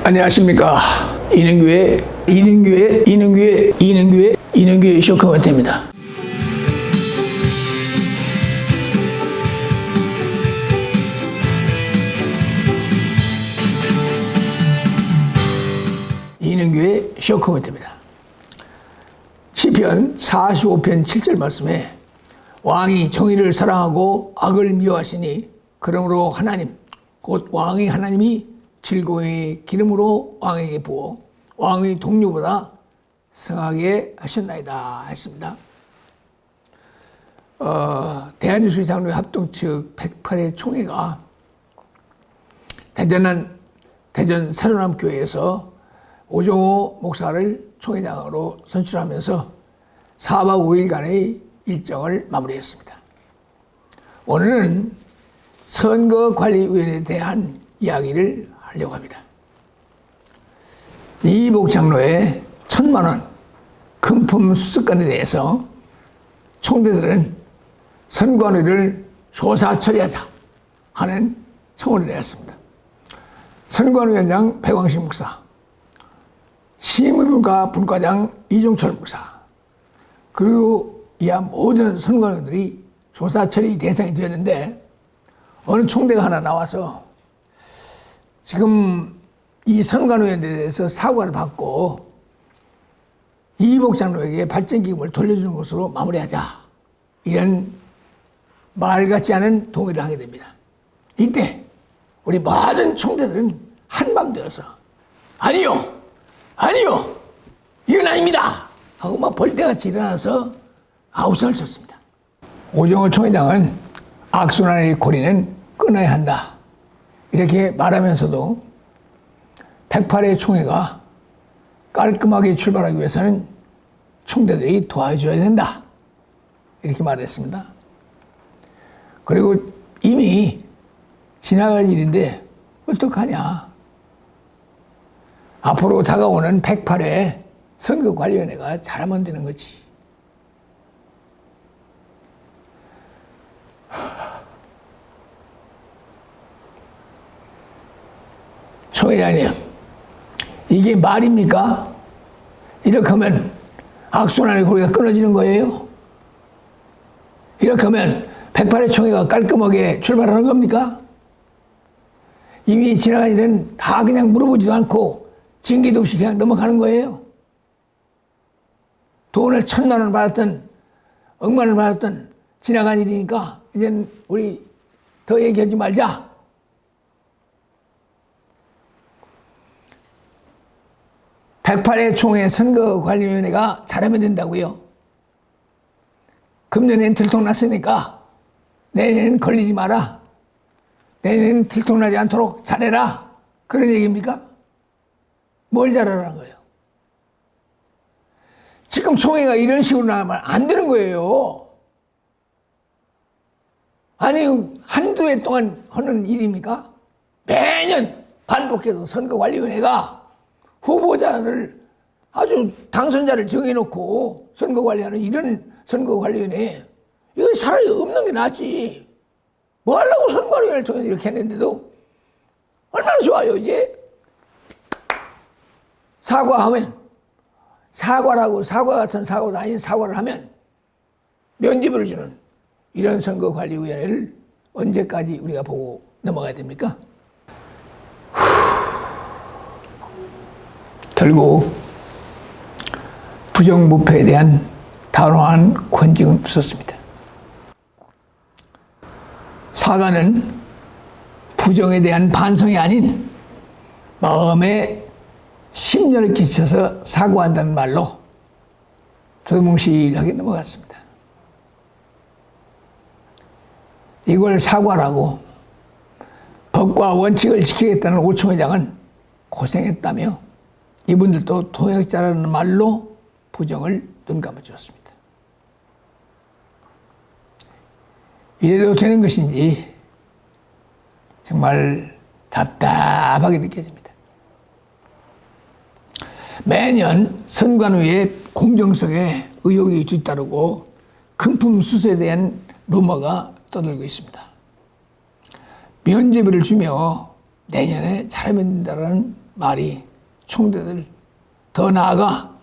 안녕하십니까. 이능규의 쇼커먼트입니다. 이능규의 쇼커먼트입니다. 시편 45편 7절 말씀에 왕이 정의를 사랑하고 악을 미워하시니 그러므로 하나님 곧 왕의 하나님이 즐거움의 기름으로 왕에게 부어 왕의 동료보다 성하게 하셨나이다 했습니다. 대한예수의 장로회 합동 측 108회 총회가 대전 새로남교회에서 오종호 목사를 총회장으로 선출하면서 4박 5일간의 일정을 마무리했습니다. 오늘은 선거관리위원회에 대한 이야기를 하려고 합니다. 이복 장로의 1,000만 원 금품 수수건에 대해서 총대들은 선관위를 조사 처리하자 하는 청원을 내었습니다. 선관위원장 백왕식 목사, 시민문화 분과장 이종철 목사, 그리고 이하 모든 선관위원들이 조사 처리 대상이 되었는데 어느 총대가 하나 나와서 지금 이 선관위원회에 대해서 사과를 받고 이복 장로에게 발전기금을 돌려주는 것으로 마무리하자, 이런 말 같지 않은 동의를 하게 됩니다. 이때 우리 모든 총대들은 한밤 되어서 아니요 이건 아닙니다 하고 막 벌떼같이 일어나서 아우성을 쳤습니다. 오종호 총회장은 악순환의 고리는 끊어야 한다 이렇게 말하면서도 108회 총회가 깔끔하게 출발하기 위해서는 총대들이 도와줘야 된다 이렇게 말했습니다. 그리고 이미 지나갈 일인데 어떡하냐, 앞으로 다가오는 108회 선거관리위원회가 잘하면 되는 거지. 총회장님, 이게 말입니까? 이렇게 하면 악순환의 고리가 끊어지는 거예요? 이렇게 하면 108회 총회가 깔끔하게 출발하는 겁니까? 이미 지나간 일은 다 그냥 물어보지도 않고 징계도 없이 그냥 넘어가는 거예요? 돈을 1,000만 원 받았던, 억만 원 받았던 지나간 일이니까 이젠 우리 더 얘기하지 말자. (108회) 총회 선거관리위원회가 잘하면 된다고요? 금년엔 들통났으니까 내년엔 걸리지 마라, 내년엔 들통나지 않도록 잘해라, 그런 얘기입니까? 뭘 잘하라는 거예요? 지금 총회가 이런 식으로 나가면 안 되는 거예요. 아니, 한두 해 동안 하는 일입니까? 매년 반복해서 선거관리위원회가 후보자를, 아주 당선자를 정해놓고 선거관리하는 이런 선거관리위원회, 이건 차라리 없는 게 낫지. 뭐 하려고 선거관리위원회를 통해서 이렇게 했는데도 얼마나 좋아요. 이제 사과하면, 사과라고 사과 같은 사고도 아닌 사과를 하면 면죄부를 주는 이런 선거관리위원회를 언제까지 우리가 보고 넘어가야 됩니까? 결국 부정부패에 대한 단호한 권징은 없었습니다. 사과는 부정에 대한 반성이 아닌 마음에 심려를 끼쳐서 사과한다는 말로 두뭉실하게 넘어갔습니다. 이걸 사과라고 법과 원칙을 지키겠다는 오 총회장은 고생했다며 이분들도 통역자라는 말로 부정을 눈감아 주었습니다. 이래도 되는 것인지 정말 답답하게 느껴집니다. 매년 선관위의 공정성에 의혹이 뒤따르고 금품 수수에 대한 루머가 떠돌고 있습니다. 면죄부를 주며 내년에 잘하면 된다는 말이 총대들, 더 나아가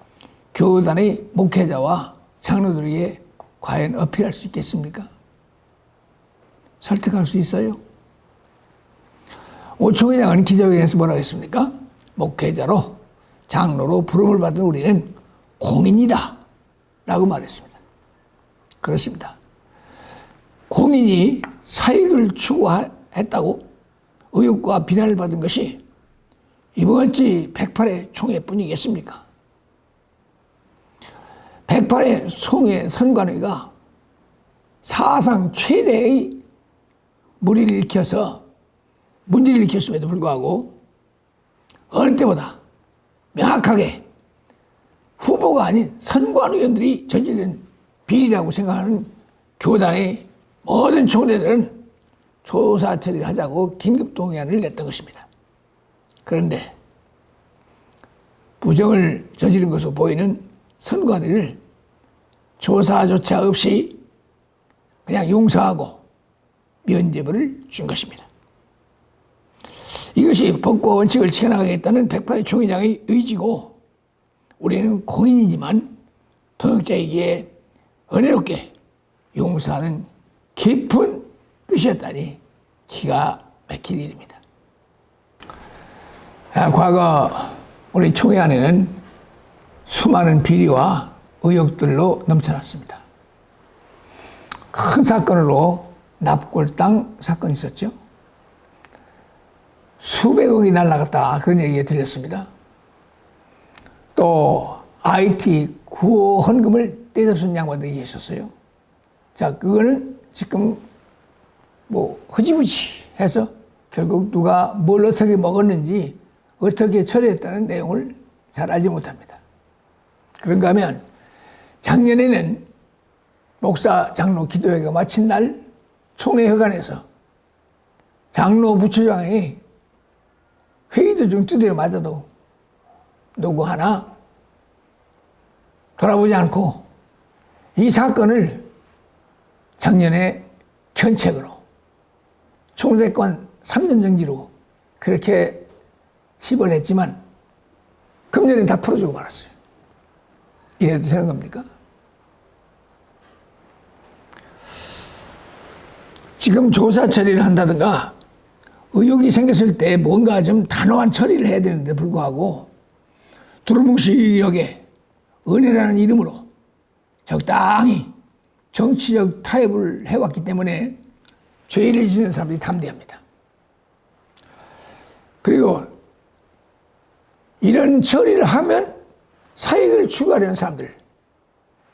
교단의 목회자와 장로들에게 과연 어필할 수 있겠습니까? 설득할 수 있어요? 오총회장은 기자회견에서 뭐라고 했습니까? 목회자로 장로로 부름을 받은 우리는 공인이다 라고 말했습니다. 그렇습니다. 공인이 사익을 추구했다고 의혹과 비난을 받은 것이 이번지 108회 총회뿐이겠습니까? 108회 총회 선관위가 사상 최대의 문제를 일으켰음에도 불구하고 어느 때보다 명확하게 후보가 아닌 선관위원들이 저지른 비리라고 생각하는 교단의 모든 총대들은 조사 처리를 하자고 긴급 동의안을 냈던 것입니다. 그런데 부정을 저지른 것으로 보이는 선관위를 조사조차 없이 그냥 용서하고 면죄부를 준 것입니다. 이것이 법과 원칙을 지켜나가겠다는 108회 총회장의 의지고 우리는 공인이지만 통역자에게 은혜롭게 용서하는 깊은 뜻이었다니 기가 막힐 일입니다. 과거 우리 총회 안에는 수많은 비리와 의혹들로 넘쳐났습니다. 큰 사건으로 납골당 사건이 있었죠. 수백억이 날아갔다 그런 얘기가 들렸습니다. 또 IT 구호 헌금을 떼잡은 양반들이 있었어요. 자, 그거는 지금 뭐 흐지부지 해서 결국 누가 뭘 어떻게 먹었는지 어떻게 처리했다는 내용을 잘 알지 못합니다. 그런가 하면 작년에는 목사 장로 기도회가 마친 날 총회회관에서 장로 부처장이 회의 도중 두드려 맞아도 누구 하나 돌아보지 않고 이 사건을 작년에 견책으로 총대권 3년 정지로 그렇게 시벌했지만 금년에 다 풀어주고 말았어요. 이래도 되는 겁니까? 지금 조사 처리를 한다든가 의혹이 생겼을 때 뭔가 좀 단호한 처리를 해야 되는데 불구하고 두루뭉실하게 은혜라는 이름으로 적당히 정치적 타협을 해왔기 때문에 죄를 지는 사람들이 담대합니다. 그리고 이런 처리를 하면 사익을 추구하려는 사람들,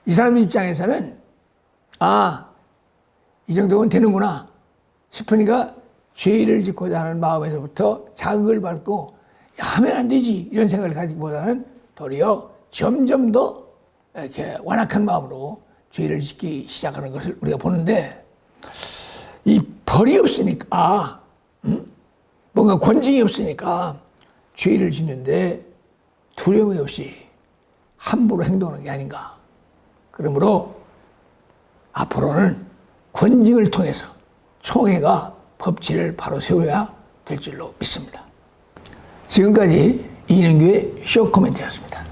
이 사람 입장에서는 이 정도면 되는구나 싶으니까 죄를 짓고자 하는 마음에서부터 자극을 받고 하면 안 되지 이런 생각을 가지기보다는 도리어 점점 더 이렇게 완악한 마음으로 죄를 짓기 시작하는 것을 우리가 보는데 이 벌이 없으니까 뭔가 권징이 없으니까 죄를 짓는데 두려움이 없이 함부로 행동하는 게 아닌가. 그러므로 앞으로는 권징을 통해서 총회가 법치를 바로 세워야 될 줄로 믿습니다. 지금까지 이인은교의 쇼 코멘트였습니다.